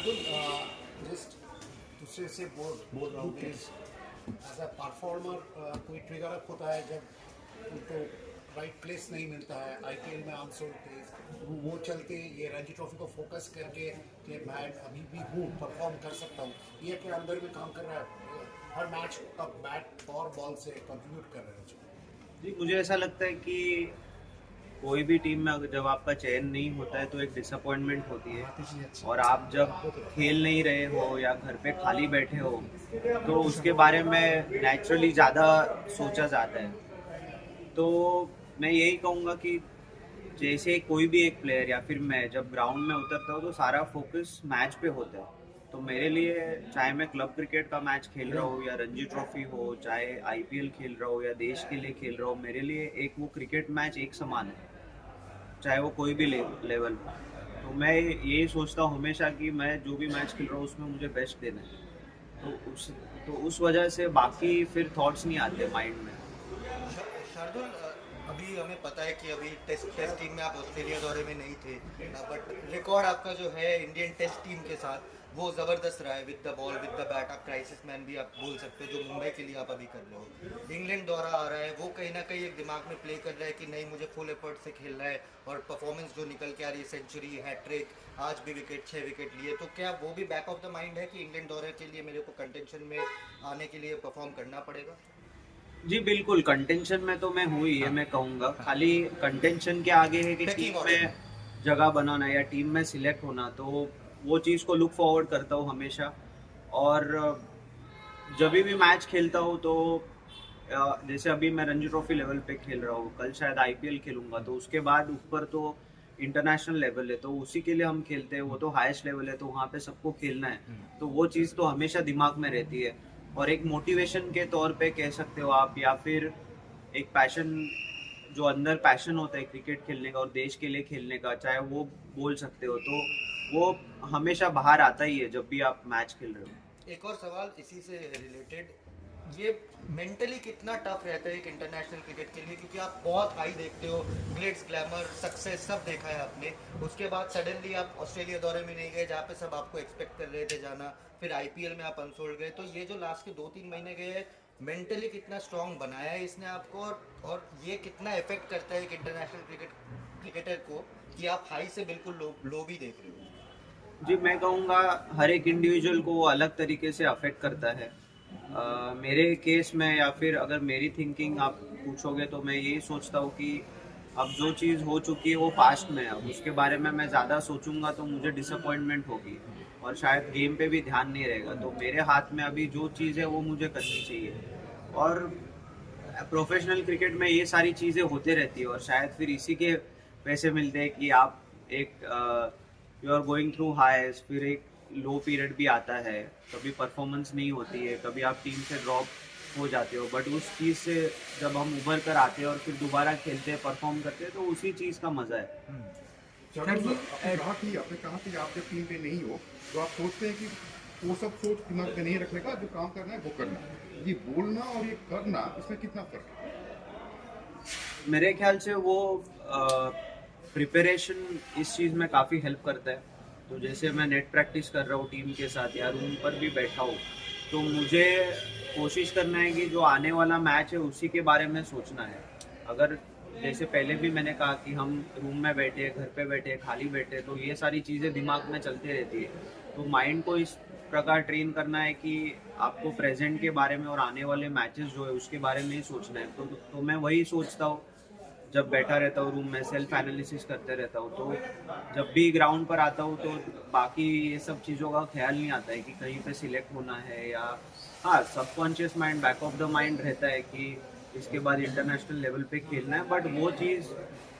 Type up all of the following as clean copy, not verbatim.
Shardul, just दूसरे से बोल रहा हूँ, एज अ परफॉर्मर कोई ट्रिगर अप होता है जब उनको राइट प्लेस नहीं मिलता है आईपीएल में आमसोल प्लेस, वो चलते ये रणजी ट्रॉफी को फोकस करके कि मैं अभी भी हूँ, परफॉर्म कर सकता हूँ, ये के अंदर में काम कर रहा है, हर मैच तक बैट और बॉल से कंट्रीब्यूट कर रहे हैं। जी, मुझे ऐसा लगता है कि कोई भी टीम में अगर जब आपका चयन नहीं होता है तो एक डिसअपॉइंटमेंट होती है। और आप जब खेल नहीं रहे हो या घर पे खाली बैठे हो तो उसके बारे में नेचुरली ज़्यादा सोचा जाता है। तो मैं यही कहूँगा कि जैसे कोई भी एक प्लेयर या फिर मैं जब ग्राउंड में उतरता हूँ तो सारा फोकस मैच पे होता है। तो मेरे लिए चाहे मैं क्लब क्रिकेट का मैच खेल रहा हूँ या रणजी ट्रॉफी हो, चाहे आईपीएल खेल रहा हूँ या देश के लिए खेल रहा हूँ, मेरे लिए एक वो क्रिकेट मैच एक समान है, चाहे वो कोई भी लेवल हो। तो मैं यही सोचता हूँ हमेशा कि मैं जो भी मैच खेल रहा हूँ उसमें मुझे बेस्ट देना है। तो उस वजह से बाकी फिर थॉट्स नहीं आते माइंड में। शार्दुल, अभी हमें पता है कि अभी टेस्ट टीम में आप ऑस्ट्रेलिया दौरे में नहीं थे, बट रिकॉर्ड आपका जो है इंडियन टेस्ट टीम के साथ वो ज़बरदस्त रहा है। With the ball, with the bat, आप क्राइसिस मैन भी आप बोल सकते हो, जो मुंबई के लिए आप अभी कर रहे हो। इंग्लैंड दौरा आ रहा है, वो कहीं ना कहीं एक दिमाग में प्ले कर रहा है कि नहीं, मुझे फुल एफर्ट से खेलना है, और परफॉर्मेंस जो निकल के आ रही है, सेंचुरी, हैट्रिक, आज भी विकेट, 6 विकेट लिए, तो क्या वो भी बैक ऑफ द माइंड है कि इंग्लैंड दौरे के लिए मेरे को कंटेंशन में आने के लिए परफॉर्म करना पड़ेगा? जी बिल्कुल, कंटेंशन में तो मैं हूँ ही है, मैं कहूँगा। खाली कंटेंशन के आगे है कि टीम में जगह बनाना या टीम में सिलेक्ट होना, तो वो चीज़ को लुक फॉरवर्ड करता हूँ हमेशा। और जब भी मैच खेलता हूँ तो जैसे अभी मैं रणजी ट्रॉफी लेवल पे खेल रहा हूँ, कल शायद आईपीएल खेलूंगा, तो उसके बाद ऊपर तो इंटरनेशनल लेवल है, तो उसी के लिए हम खेलते हैं, वो तो हाईएस्ट लेवल है, तो वहाँ पे सबको खेलना है। तो वो चीज़ तो हमेशा दिमाग में रहती है, और एक मोटिवेशन के तौर पे कह सकते हो आप, या फिर एक पैशन, जो अंदर पैशन होता है क्रिकेट खेलने का और देश के लिए खेलने का, चाहे वो बोल सकते हो, तो वो हमेशा बाहर आता ही है जब भी आप मैच खेल रहे हो। एक और सवाल इसी से रिलेटेड, ये मेंटली कितना टफ रहता है एक इंटरनेशनल क्रिकेट के लिए, क्योंकि आप बहुत हाई देखते हो, ग्लिट्स, ग्लैमर, सक्सेस सब देखा है आपने, उसके बाद सडनली आप ऑस्ट्रेलिया दौरे में नहीं गए जहाँ पे सब आपको एक्सपेक्ट कर रहे थे जाना, फिर आईपीएल में आप अनसोल्ड गए, तो ये जो लास्ट के 2-3 महीने गए, मेंटली कितना स्ट्रांग बनाया है इसने आपको, और ये कितना इफेक्ट करता है एक इंटरनेशनल क्रिकेटर को कि आप हाई से बिल्कुल लो भी देख रहे हो? जी, मैं कहूँगा हर एक इंडिविजुअल को वो अलग तरीके से अफेक्ट करता है। मेरे केस में, या फिर अगर मेरी थिंकिंग आप पूछोगे, तो मैं यही सोचता हूँ कि अब जो चीज़ हो चुकी है वो पास्ट में है, अब उसके बारे में मैं ज़्यादा सोचूंगा तो मुझे डिसअपॉइंटमेंट होगी और शायद गेम पे भी ध्यान नहीं रहेगा। तो मेरे हाथ में अभी जो चीज़ है वो मुझे करनी चाहिए। और प्रोफेशनल क्रिकेट में ये सारी चीज़ें होते रहती है, और शायद फिर इसी के पैसे मिलते हैं कि आप एक यू आर गोइंग थ्रू हाईस, फिर एक लो पीरियड भी आता है, कभी परफॉर्मेंस नहीं होती है, कभी आप टीम से ड्रॉप हो जाते हो, बट उस चीज़ से जब हम उभर कर आते हैं और फिर दोबारा खेलते हैं, परफॉर्म करते हैं, तो उसी चीज़ का मज़ा है। आपने कहा कि आप जब टीम पे नहीं हो तो आप सोचते हैं कि वो सब सोच दिमाग में नहीं रखने का, जो काम करना है वो करना है। ये बोलना और ये करना, इसमें कितना फर्क है? मेरे ख्याल से वो प्रिपरेशन इस चीज़ में काफ़ी हेल्प करता है। तो जैसे मैं नेट प्रैक्टिस कर रहा हूँ टीम के साथ या रूम पर भी बैठा हूँ, तो मुझे कोशिश करना है कि जो आने वाला मैच है उसी के बारे में सोचना है। अगर जैसे पहले भी मैंने कहा कि हम रूम में बैठे, घर पे बैठे, खाली बैठे, तो ये सारी चीज़ें दिमाग में चलती रहती है। तो माइंड को इस प्रकार ट्रेन करना है कि आपको प्रेजेंट के बारे में और आने वाले मैचेस जो है उसके बारे में ही सोचना है। तो मैं वही सोचता हूँ जब बैठा रहता हूँ रूम में, सेल्फ एनालिसिस करते रहता हूँ। तो जब भी ग्राउंड पर आता हूँ तो बाकी ये सब चीज़ों का ख्याल नहीं आता है कि कहीं पे सिलेक्ट होना है, या हाँ, subconscious mind, back of the mind रहता है कि इसके बाद इंटरनेशनल लेवल पे खेलना है, बट वो चीज़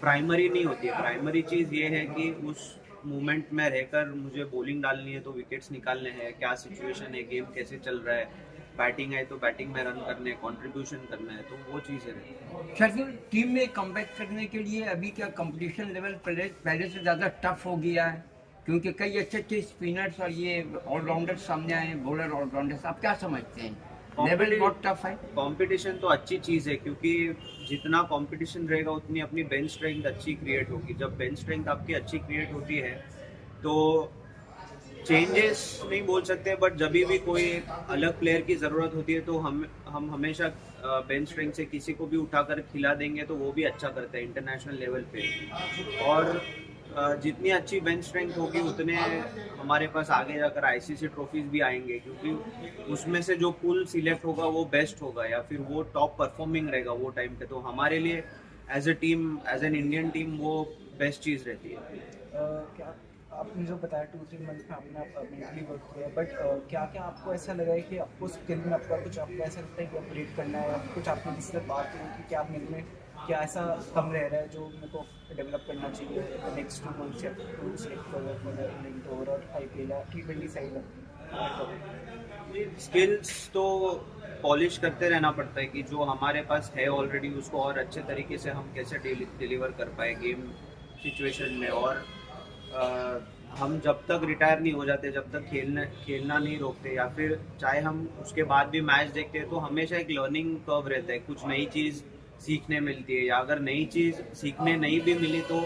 प्राइमरी नहीं होती है। प्राइमरी चीज़ ये है कि उस मोमेंट में रहकर मुझे बॉलिंग डालनी है तो विकेट्स निकालने हैं, क्या सिचुएशन है, गेम कैसे चल रहा है, बैटिंग है तो बैटिंग में रन करने, कंट्रीब्यूशन करना है, तो वो चीज़ें रहती है। शार्दुल, टीम में कमबैक करने के लिए अभी क्या कंपटीशन लेवल पहले से ज़्यादा टफ हो गया है? क्योंकि कई अच्छे अच्छे स्पिनर्स और ये ऑलराउंडर्स सामने आए हैं, बॉलर ऑलराउंडर्स, आप क्या समझते हैं? लेवल बहुत टफ है। कंपटीशन तो अच्छी चीज़ है, क्योंकि जितना कंपटीशन रहेगा उतनी अपनी बेंच स्ट्रेंथ अच्छी क्रिएट होगी। जब बेंच स्ट्रेंथ आपकी अच्छी क्रिएट होती है तो चेंजेस नहीं बोल सकते, बट जब भी कोई अलग प्लेयर की ज़रूरत होती है तो हम हमेशा बेंच स्ट्रेंथ से किसी को भी उठाकर खिला देंगे तो वो भी अच्छा करता है इंटरनेशनल लेवल पे। और जितनी अच्छी बेंच स्ट्रेंथ होगी उतने हमारे पास आगे जाकर आईसीसी ट्रॉफीज भी आएंगे, क्योंकि उसमें से जो पूल सिलेक्ट होगा वो बेस्ट होगा या फिर वो टॉप परफॉर्मिंग रहेगा वो टाइम पे। तो हमारे लिए as a team, as an Indian team, वो बेस्ट चीज़ रहती है। क्या आपने जो बताया 2-3 मंथ में आपने मेंटली वर्क किया, बट क्या क्या आपको ऐसा लगा है कि आपको स्किल में आपका कुछ आपको ऐसा लगता है कि अपग्रेड करना है, या कुछ आपने किसी से बात की कि क्या मेरे में क्या ऐसा कम रह रहा है जो मेरे को डेवलप करना चाहिए नेक्स्ट 2 मंथ्स या to select for Indian tour और IPL या T20 साइड में? स्किल्स तो पॉलिश करते रहना पड़ता है कि जो हमारे पास है ऑलरेडी उसको और अच्छे तरीके से हम कैसे डिलीवर कर पाए गेम सिचुएशन में। और हम जब तक रिटायर नहीं हो जाते, जब तक खेलना नहीं रोकते, या फिर चाहे हम उसके बाद भी मैच देखते हैं, तो हमेशा एक लर्निंग कर्व रहता है, कुछ नई चीज़ सीखने मिलती है। या अगर नई चीज़ सीखने नहीं भी मिली तो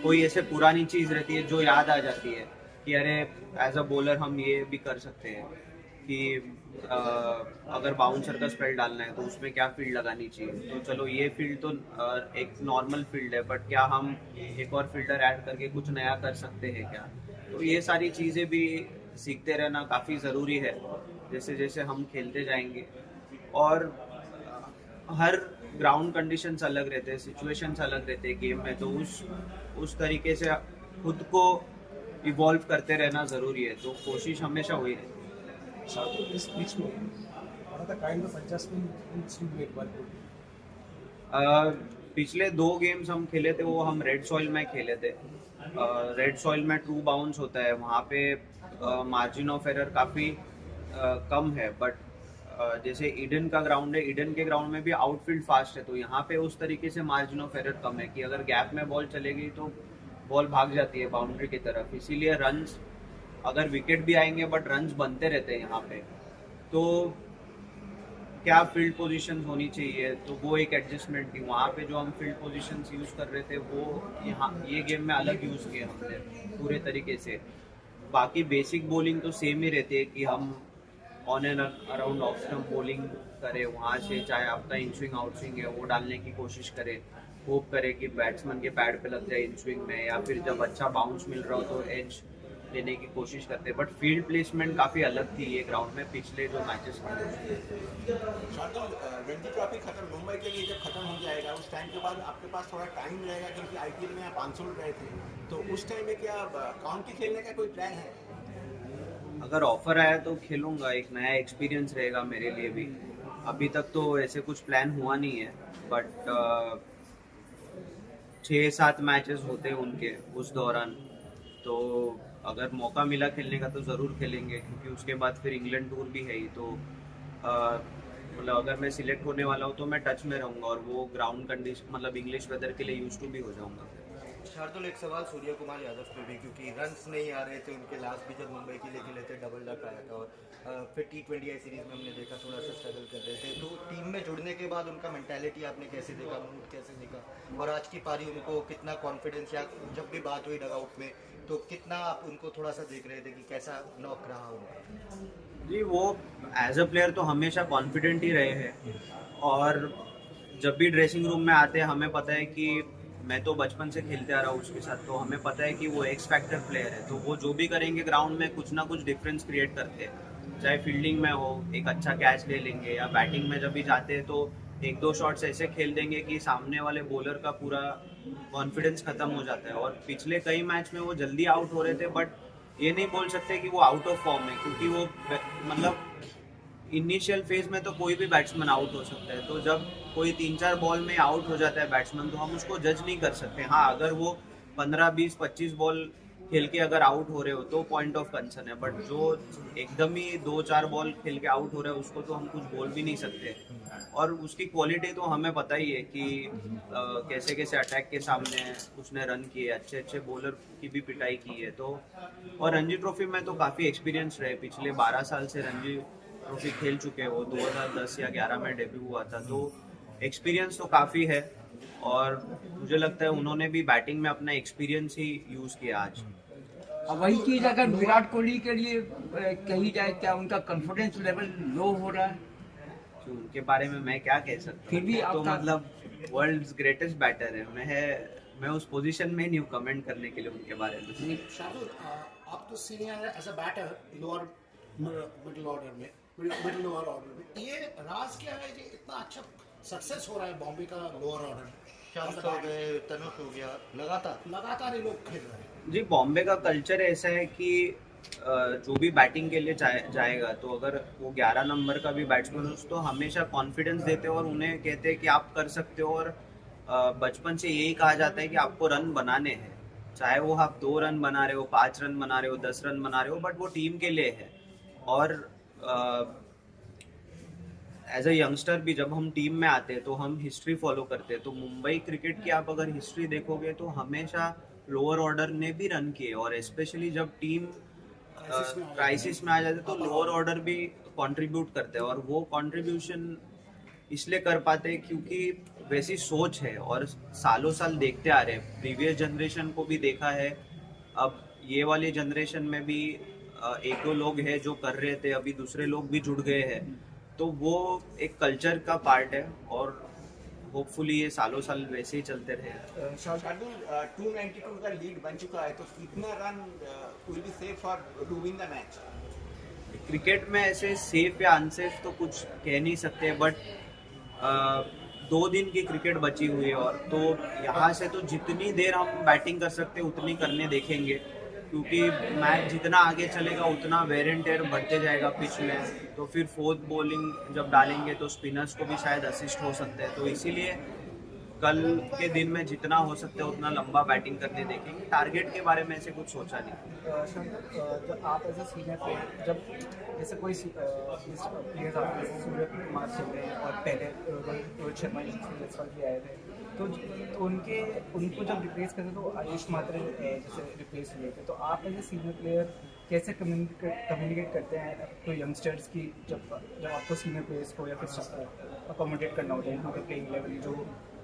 कोई ऐसे पुरानी चीज़ रहती है जो याद आ जाती है कि अरे एज अ बॉलर हम ये भी कर सकते हैं कि अगर बाउंसर का स्पेल डालना है तो उसमें क्या फील्ड लगानी चाहिए। तो चलो ये फील्ड तो एक नॉर्मल फील्ड है, बट क्या हम एक और फील्डर ऐड करके कुछ नया कर सकते हैं क्या। तो ये सारी चीज़ें भी सीखते रहना काफ़ी ज़रूरी है जैसे जैसे हम खेलते जाएंगे। और हर ग्राउंड कंडीशंस अलग रहते हैं, सिचुएशंस अलग रहते हैं गेम में, तो उस तरीके से खुद को इवॉल्व करते रहना ज़रूरी है। तो कोशिश हमेशा वही रहती है। So this pitch me, what are the kind of adjustments you made while playing? पिछले 2 गेम्स हम खेले थे वो हम रेड सॉइल में खेले थे। रेड सॉइल में ट्रू बाउंस होता है, वहाँ पे मार्जिन ऑफ एरर काफ़ी कम है। बट जैसे ईडन का ग्राउंड है, ईडन के ग्राउंड में भी आउटफील्ड फास्ट है, तो यहाँ पे उस तरीके से मार्जिन ऑफ एरर कम है कि अगर गैप में बॉल चले गई तो बॉल भाग जाती है बाउंड्री की तरफ। इसीलिए रन्स, अगर विकेट भी आएंगे बट रन्स बनते रहते हैं यहाँ पे। तो क्या फील्ड पोजीशंस होनी चाहिए, तो वो एक एडजस्टमेंट थी। वहाँ पे जो हम फील्ड पोजीशंस यूज़ कर रहे थे वो यहाँ ये गेम में अलग यूज़ किए हमने पूरे तरीके से। बाकी बेसिक बॉलिंग तो सेम ही रहती है कि हम on and around off stump bowling करें, वहाँ से चाहे आपका इन स्विंग आउट स्विंग है वो डालने की कोशिश करें, होप करें कि बैट्समैन के पैड पे लग जाए इन स्विंग में, या फिर जब अच्छा बाउंस मिल रहा हो तो एज लेने की कोशिश करते हैं। बट फील्ड प्लेसमेंट काफ़ी अलग थी ये ग्राउंड में पिछले जो मैचेस थे। शार्दुल, रणजी ट्रॉफी खत्म, मुंबई के लिए जब खत्म हो जाएगा उस टाइम के बाद आपके पास थोड़ा टाइम रहेगा, क्योंकि IPL में आप 500 रहे थे, तो उस टाइम में क्या काउंटी खेलने का कोई प्लान है? अगर ऑफर आया तो खेलूंगा, एक नया एक्सपीरियंस रहेगा मेरे लिए भी। अभी तक तो ऐसे कुछ प्लान हुआ नहीं है, बट 6-7 मैचेस होते हैं उनके उस दौरान, तो अगर मौका मिला खेलने का तो ज़रूर खेलेंगे, क्योंकि उसके बाद फिर इंग्लैंड टूर भी है ही। तो मतलब अगर मैं सिलेक्ट होने वाला हूँ तो मैं टच में रहूँगा और वो ग्राउंड कंडीशन मतलब इंग्लिश वेदर के लिए यूज टू भी हो जाऊँगा। शार्दुल, एक सवाल सूर्य कुमार यादव पे भी, क्योंकि रन्स नहीं आ रहे थे उनके लास्ट भी जब मुंबई के लिए खेले थे, डबल डक आया था, और फिर T20 सीरीज में हमने देखा थोड़ा सा स्ट्रगल कर रहे थे। तो टीम में जुड़ने के बाद उनका मेंटालिटी आपने कैसे देखा, मूड कैसे देखा, और आज की पारी उनको कितना कॉन्फिडेंस, या जब भी बात हुई डगआउट में तो कितना आप उनको थोड़ा सा देख रहे थे कि कैसा नॉक रहा उनका? जी, वो एज अ प्लेयर तो हमेशा कॉन्फिडेंट ही रहे हैं, और जब भी ड्रेसिंग रूम में आते हैं हमें पता है कि मैं तो बचपन से खेलते आ रहा हूँ उसके साथ, तो हमें पता है कि वो एक्स फैक्टर प्लेयर है। तो वो जो भी करेंगे ग्राउंड में कुछ ना कुछ डिफरेंस क्रिएट करते हैं, चाहे फील्डिंग में हो एक अच्छा कैच ले लेंगे, या बैटिंग में जब भी जाते हैं तो 1-2 शॉट्स ऐसे खेल देंगे कि सामने वाले बॉलर का पूरा कॉन्फिडेंस खत्म हो जाता है। और पिछले कई मैच में वो जल्दी आउट हो रहे थे, बट ये नहीं बोल सकते कि वो आउट ऑफ फॉर्म है, क्योंकि वो मतलब इनिशियल फेज में तो कोई भी बैट्समैन आउट हो सकता है। तो जब कोई 3-4 बॉल में आउट हो जाता है बैट्समैन तो हम उसको जज नहीं कर सकते। हाँ, अगर वो 15, 20, 25 बॉल खेल के अगर आउट हो रहे हो तो पॉइंट ऑफ कंसर्न है, बट जो एकदम ही 2-4 बॉल खेल के आउट हो रहे हैं उसको तो हम कुछ बोल भी नहीं सकते। और उसकी क्वालिटी तो हमें पता ही है कि कैसे कैसे अटैक के सामने उसने रन किए, अच्छे अच्छे बॉलर की भी पिटाई की है। तो और रणजी ट्रॉफी में तो काफ़ी एक्सपीरियंस रहे, पिछले 12 साल से रणजी ट्रॉफी खेल चुके हैं। वो 2010 या 11 में डेब्यू हुआ था, तो एक्सपीरियंस तो काफ़ी है, और मुझे लगता है उन्होंने भी बैटिंग में अपना एक्सपीरियंस ही यूज़ किया आज। और वही चीज अगर विराट कोहली के लिए कही जाए, क्या उनका कॉन्फिडेंस लेवल लो हो रहा है? तो उनके बारे में मैं क्या कह सकता हूँ? फिर भी तो आपका- मतलब वर्ल्ड्स ग्रेटेस्ट बैटर है, मैं उस पोजीशन में नहीं हूँ कमेंट करने के लिए उनके बारे में। शार्दुल, आप तो सीनियर है as a batter lower middle order में, मिडिल लोअर ऑर्डर में, ये राज क्या है जी इतना अच्छा सक्सेस हो रहा है बॉम्बे का लोअर ऑर्डर में? शाम्स हो गए, तनुष हो गया, लगातार ये लोग खेल रहे हैं। जी, बॉम्बे का कल्चर ऐसा है कि जो भी बैटिंग के लिए जाएगा, तो अगर वो 11 नंबर का भी बैट्समैन हो तो हमेशा कॉन्फिडेंस देते हैं और उन्हें कहते हैं कि आप कर सकते हो। और बचपन से यही कहा जाता है कि आपको रन बनाने हैं, चाहे वो आप 2 रन बना रहे हो, 5 रन बना रहे हो, 10 रन बना रहे हो, बट वो टीम के लिए है। और एज अ यंगस्टर भी जब हम टीम में आते हैं तो हम हिस्ट्री फॉलो करते हैं। तो मुंबई क्रिकेट की आप अगर हिस्ट्री देखोगे तो हमेशा लोअर ऑर्डर ने भी रन किए, और स्पेशली जब टीम क्राइसिस में आ जाते तो लोअर ऑर्डर भी कंट्रीब्यूट करते हैं। और वो कंट्रीब्यूशन इसलिए कर पाते हैं क्योंकि वैसी सोच है, और सालों साल देखते आ रहे हैं। प्रीवियस जनरेशन को भी देखा है, अब ये वाली जनरेशन में भी 1-2 लोग हैं जो कर रहे थे, अभी दूसरे लोग भी जुड़ गए हैं। तो वो एक कल्चर का पार्ट है, और होपफुली ये सालों साल वैसे ही चलते रहे। शार्दुल, 292 का लीड बन चुका है, तो कितना run will be safe for to win the match? Cricket में ऐसे सेफ या अनसेफ तो कुछ कह नहीं सकते, बट 2 दिन की क्रिकेट बची हुई है, और तो यहाँ से तो जितनी देर हम बैटिंग कर सकते हैं उतनी करने देखेंगे, क्योंकि मैच जितना आगे चलेगा उतना वेयर एंड टेयर बढ़ते जाएगा पिच में। तो फिर 4th बॉलिंग जब डालेंगे तो स्पिनर्स को भी शायद असिस्ट हो सकते हैं। तो इसीलिए कल के दिन में जितना हो सकता है उतना लंबा बैटिंग करने देखेंगे। टारगेट के बारे में ऐसे कुछ सोचा नहीं। जब आप एज ए सीनियर प्लेयर, जब जैसे कोई प्लेयर्स आपके जैसे सूर्य कुमार चल रहे हैं और पहले रोहित शर्मा जैसवाल भी आए थे, तो उनको जब रिप्लेस करते तो आयुष मात्रे जैसे रिप्लेस हुए थे, तो आप एज ए सीनियर प्लेयर कैसे कम्युनिकेट करते हैं तो यंगस्टर्स की, जब आपको सीनियर प्लेयर्स को या फिर अकोमोडेट करना होता है उनके प्लेइंग लेवल जो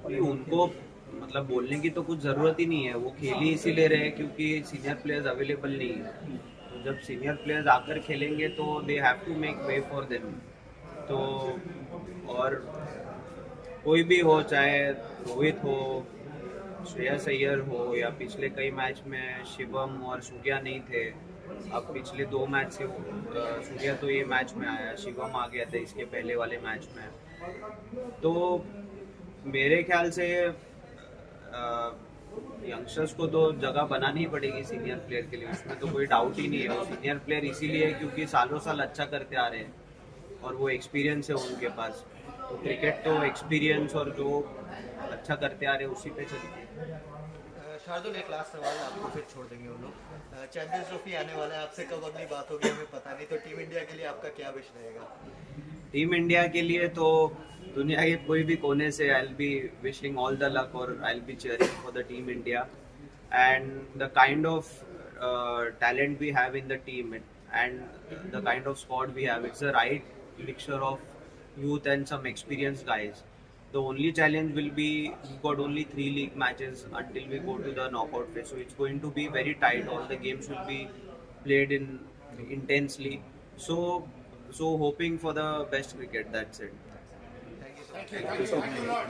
उनको मतलब बोलने की तो कुछ ज़रूरत ही नहीं है, वो खेल ही इसीलिए रहे क्योंकि सीनियर प्लेयर्स अवेलेबल नहीं है। तो जब सीनियर प्लेयर्स आकर खेलेंगे तो they have to make way for them. तो और कोई भी हो, चाहे रोहित हो, श्रेयस अय्यर हो, या पिछले कई मैच में शिवम और सूर्या नहीं थे, अब पिछले 2 मैच से सूर्या तो ये मैच में आया, शिवम आ गया था इसके पहले वाले मैच में। तो मेरे ख्याल से यंगस्टर्स को तो जगह बनानी ही पड़ेगी सीनियर प्लेयर के लिए, इसमें तो कोई डाउट ही नहीं है। वो सीनियर प्लेयर इसीलिए क्योंकि सालों साल अच्छा करते आ रहे हैं और वो एक्सपीरियंस है उनके पास। तो क्रिकेट तो एक्सपीरियंस और जो अच्छा करते आ रहे हैं उसी पे चलती है। शार्दुल, एक लास्ट सवाल आपको फिर छोड़ देंगे हम लोग। चैंपियंस ट्रॉफी आने वाला है, आपसे कब अगली बात होगी हमें पता नहीं, तो टीम इंडिया के लिए आपका क्या विश रहेगा? टीम इंडिया के लिए तो दुनिया के कोई भी कोने से I will be wishing all the luck, और I will be cheering for the team India and the kind of talent we have in the team and the kind of squad we have, it's a right mixture of youth and some experienced guys. The only challenge will be we've got only 3 league matches until we go to the knockout phase, so it's going to be very tight. All the games will be played in intensely, so hoping for the best cricket. That's it. Thank you so much.